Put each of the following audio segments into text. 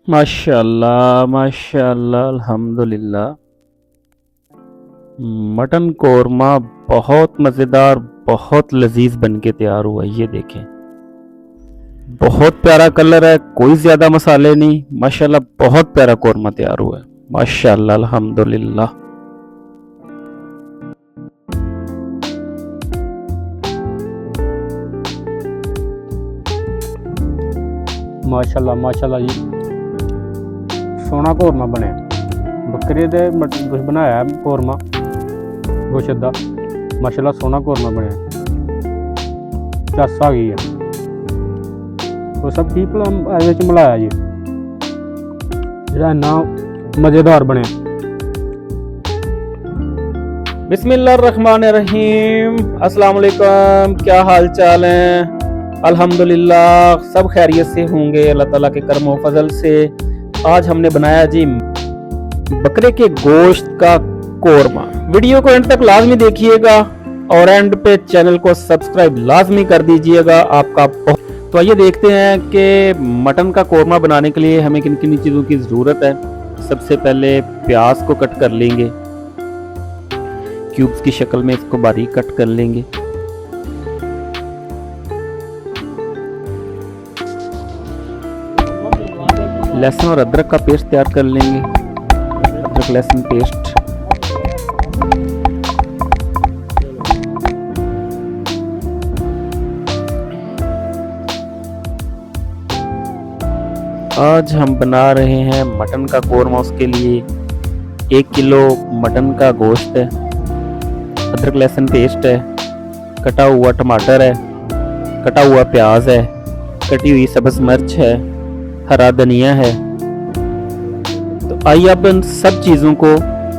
माशाल्लाह माशाल्लाह अल्हम्दुलिल्लाह। मटन कोरमा बहुत मज़ेदार, बहुत लजीज बन के तैयार हुआ है। ये देखें, बहुत प्यारा कलर है, कोई ज़्यादा मसाले नहीं। माशाल्लाह बहुत प्यारा कोरमा तैयार हुआ है। माशाल्लाह अल्हम्दुलिल्लाह। माशाल्लाह माशाल्लाह जी, सोना कोरमा बनया। बकरे दे मटन कुछ बनाया है कोरमा गोश्त दा। माशाल्लाह सोना कोरमा बनया, चस आ गई है। तो सब की मिलाया जी, जेह्ड़ा इन्ना मज़ेदार बनया। बिस्मिल्लाहिर्रहमानिर्रहीम। अस्सलाम वालेकुम, क्या हाल चाल हैं? अल्हम्दुलिल्लाह सब खैरियत से होंगे अल्लाह ताला के करम व फजल से। आज हमने बनाया जी बकरे के गोश्त का कोरमा। वीडियो को एंड तक लाजमी देखिएगा और एंड पे चैनल को सब्सक्राइब लाजमी कर दीजिएगा। आपका तो आइए देखते हैं कि मटन का कोरमा बनाने के लिए हमें किन किन चीज़ों की ज़रूरत है। सबसे पहले प्याज को कट कर लेंगे, क्यूब्स की शक्ल में इसको बारीक कट कर लेंगे। लहसुन और अदरक का पेस्ट तैयार कर लेंगे, अदरक लहसुन पेस्ट। आज हम बना रहे हैं मटन का कोरमा। उसके लिए 1 किलो मटन का गोश्त है, अदरक लहसुन पेस्ट है, कटा हुआ टमाटर है, कटा हुआ प्याज है, कटी हुई सब्ज मिर्च है, हरा धनिया है। तो आइए अब इन सब चीज़ों को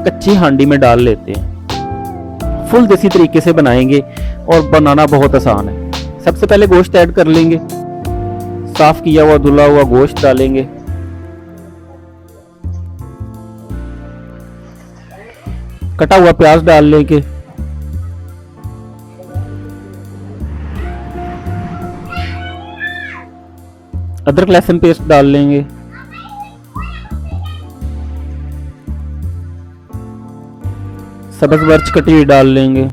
कच्ची हांडी में डाल लेते हैं। फुल देसी तरीके से बनाएंगे और बनाना बहुत आसान है। सबसे पहले गोश्त ऐड कर लेंगे, साफ किया हुआ धुला हुआ गोश्त डालेंगे। कटा हुआ प्याज डाल लेंगे, अदरक लहसुन पेस्ट डाल लेंगे, सब्ज मिर्च कटी हुई डाल लेंगे,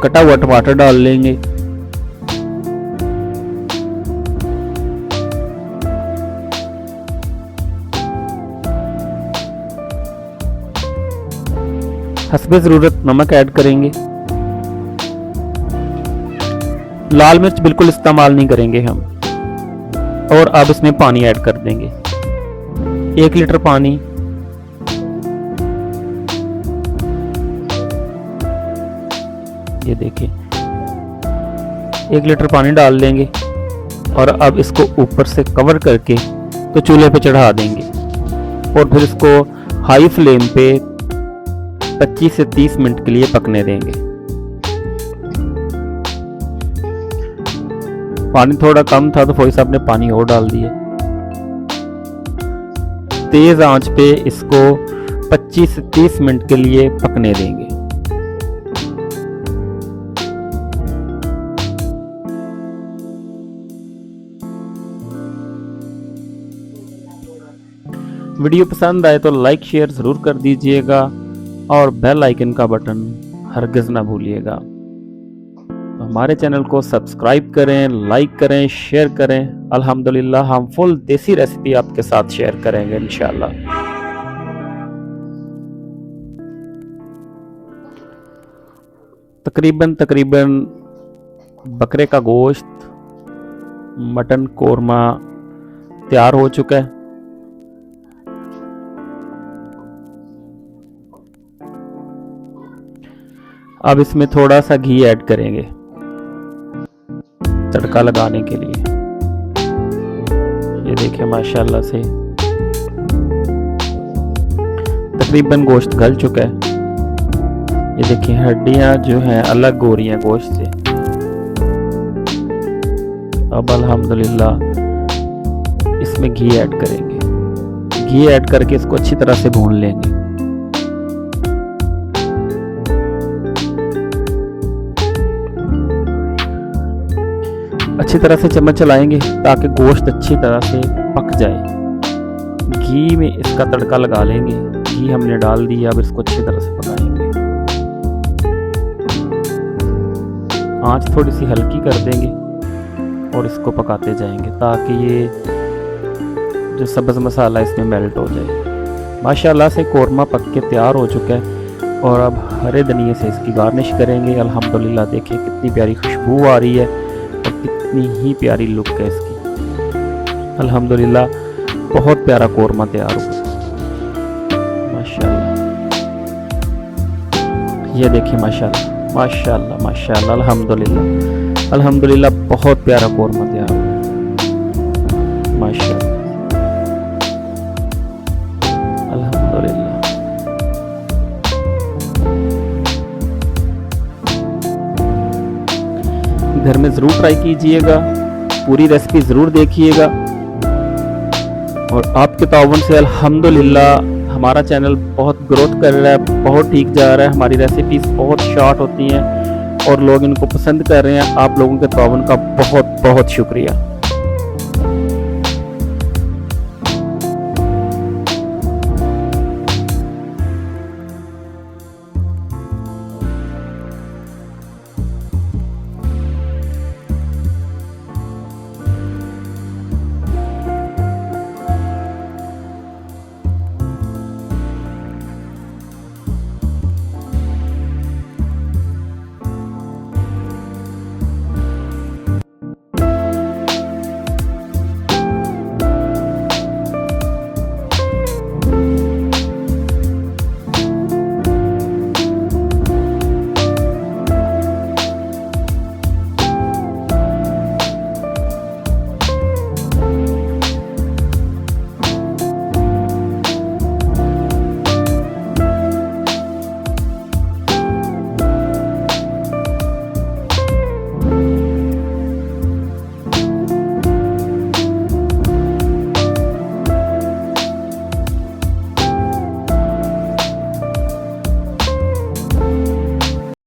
कटा हुआ टमाटर डाल लेंगे, हस्बे ज़रूरत नमक ऐड करेंगे। लाल मिर्च बिल्कुल इस्तेमाल नहीं करेंगे हम। और अब इसमें पानी ऐड कर देंगे, 1 लीटर पानी। ये देखिए 1 लीटर पानी डाल देंगे और अब इसको ऊपर से कवर करके तो चूल्हे पे चढ़ा देंगे और फिर इसको हाई फ्लेम पे 25 से 30 मिनट के लिए पकने देंगे। पानी थोड़ा कम था तो फौजी साहब ने पानी और डाल दिया। तेज आंच पे इसको 25 से 30 मिनट के लिए पकने देंगे। वीडियो पसंद आए तो लाइक शेयर ज़रूर कर दीजिएगा और बेल आइकन का बटन हरगिज़ ना भूलिएगा। हमारे चैनल को सब्सक्राइब करें, लाइक करें, शेयर करें। अल्हम्दुलिल्लाह हम फुल देसी रेसिपी आपके साथ शेयर करेंगे इंशाल्लाह। तकरीबन बकरे का गोश्त मटन कोरमा तैयार हो चुका है। अब इसमें थोड़ा सा घी ऐड करेंगे तड़का लगाने के लिए। ये देखिए माशाल्लाह से तकरीबन गोश्त गल चुका है। ये देखिए हड्डियां जो हैं अलग हो रही हैं गोश्त से। अब अल्हम्दुलिल्लाह इसमें घी ऐड करेंगे। घी ऐड करके इसको अच्छी तरह से भून लेंगे। अच्छी तरह से चम्मच चलाएंगे ताकि गोश्त अच्छी तरह से पक जाए। घी में इसका तड़का लगा लेंगे। घी हमने डाल दिया, अब इसको अच्छी तरह से पकाएंगे। आंच थोड़ी सी हल्की कर देंगे और इसको पकाते जाएंगे ताकि ये जो सब्ज़ मसाला इसमें मेल्ट हो जाए। माशाल्लाह से कोरमा पक के तैयार हो चुका है और अब हरे धनिए से इसकी गार्निश करेंगे। अल्हम्दुलिल्लाह देखिए कितनी प्यारी खुशबू आ रही है और कितनी ही प्यारी लुक है इसकी। अल्हम्दुलिल्लाह बहुत प्यारा कोरमा तैयार हुआ माशाल्लाह। ये देखिए माशाल्लाह माशाल्लाह माशाल्लाह अल्हम्दुलिल्लाह अल्हम्दुलिल्लाह बहुत प्यारा कोरमा तैयार हुआ माशाल्लाह अल्हम्दुलिल्लाह। घर में ज़रूर ट्राई कीजिएगा, पूरी रेसिपी ज़रूर देखिएगा और आपके ताउन से अल्हम्दुलिल्लाह हमारा चैनल बहुत ग्रोथ कर रहा है, बहुत ठीक जा रहा है। हमारी रेसिपीज़ बहुत शॉर्ट होती हैं और लोग इनको पसंद कर रहे हैं। आप लोगों के ताउन का बहुत बहुत शुक्रिया।